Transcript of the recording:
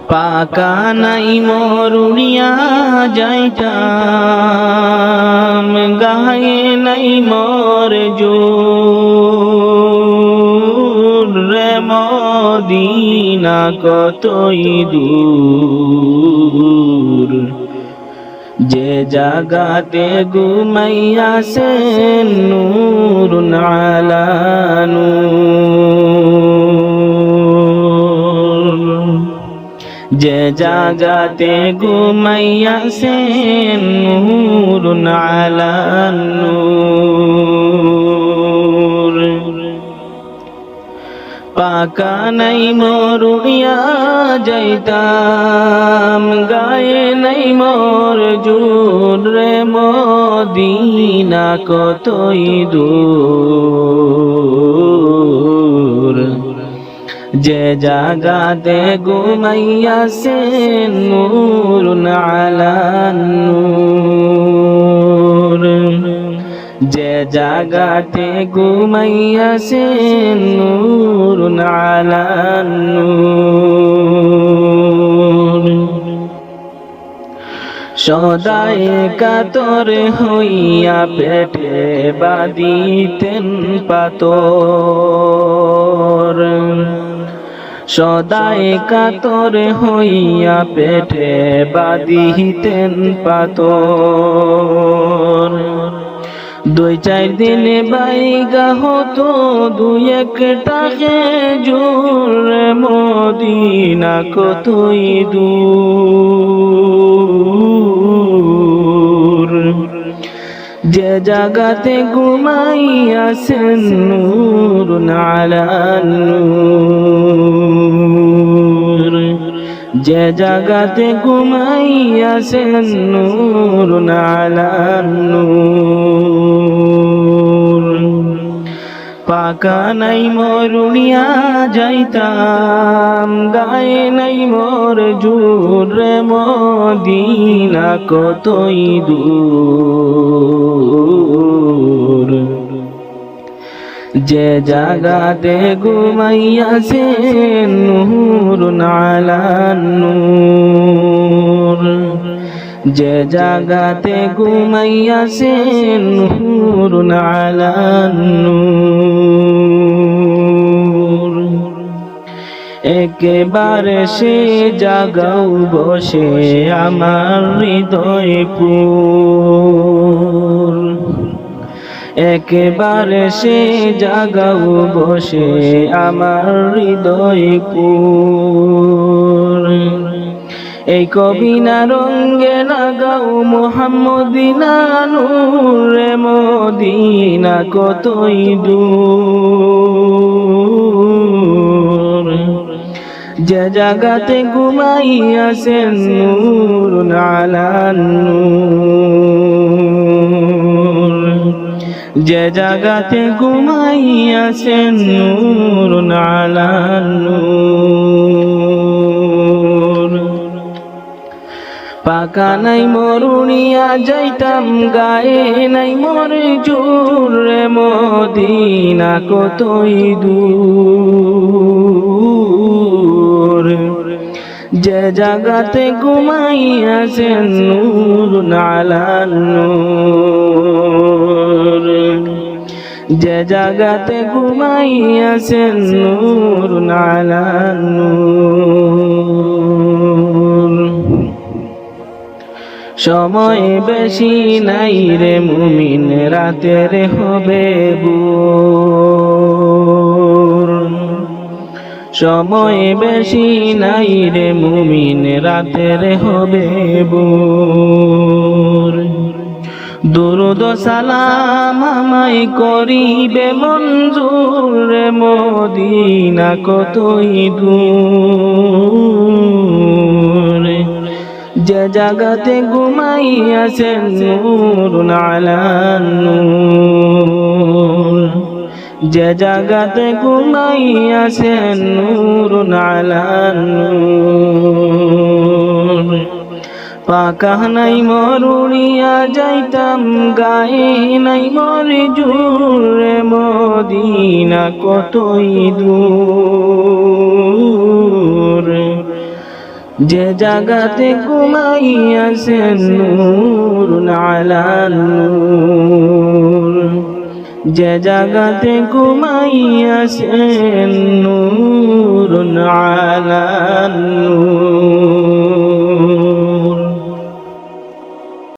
পাকা নাই মরুনিয়া যাইতাম গায়ে নাই মোর জোর রে মদিনা কতই দূর যে জাগাতে ঘুমাইয়াছেন নূরুন আলা নূর যে জাগাতে ঘুমাইয়াছেন নূরুন আলা নূর পাকা নাই মরুনিয়া যাইতাম গায়ে নাই মোর জোর রে মদিনা কতই দূর যে জাগাতে ঘুমাইয়াছেন নূরুন আলা নূর যে জাগাতে ঘুমাইয়াছেন নূরুন আলা নূর সদাই কাতর হইয়া পেটে বাঁধিতেন পাতর সদাই কাতর হইয়া পেটে বাঁধিতেন পাতর দুই চার দিনে বাইগা হতো দুই একটা খেজুর মদিনা কতই দূর যে জাগাতে ঘুমাইয়াছেন নূরুন আলা নূর যে জাগাতে ঘুমাইয়াছেন নূরুন আলা নূর পাকা নাই মরুনিয়া যাইতাম গায়ে নাই মোর জোর রে মদিনা কতই দূর যে জাগাতে ঘুমাইয়াছেন নূরুন আলা নূর যে জাগাতে ঘুমাইয়াছেন নূরুন আলা নূর একেবারে সে জাগাও বসে আমার হৃদয় পুর একেবারে সে জাগাও বসে আমার হৃদয় পুর এই কবিনা রঙ্গে লাগাও মুহাম্মদিনা নূরে মদিনা কতই দূর যে জাগাতে ঘুমাইয়াছেন নূরুন আলা নূর যে জাগাতে ঘুমাইয়াছেন নূরুন আলা নূর পাকা নাই মরুনিয়া যাইতাম গায়ে নাই মোর জোর রে মদিনা কতই দূর যে জাগাতে ঘুমাইয়াছেন নূরুন আলা নূর যে জাগাতে ঘুমাইয়াছেন নূরুন আলা নূর সময় বেশি নাই রে মুমিন রাতের হবে ভোর সময় বেশি নাই রে মুমিন রাতের হবে ভোর দুরুদ সালাম আমায় করিবে মঞ্জুর রে মদিনা কতই দূর যে জাগাতে ঘুমাইয়াছেন নূরুন আলা নূর যে জাগাতে ঘুমাইয়াছেন নূরুন আলা নূর পাকা নাই মরুনিয়া যাইতাম গায়ে নাই মোর জোর রে মদিনা কতই দূর যে জাগাতে ঘুমাইয়াছেন নূরুন আলা নূর, যে জাগাতে ঘুমাইয়াছেন নূরুন আলা নূর।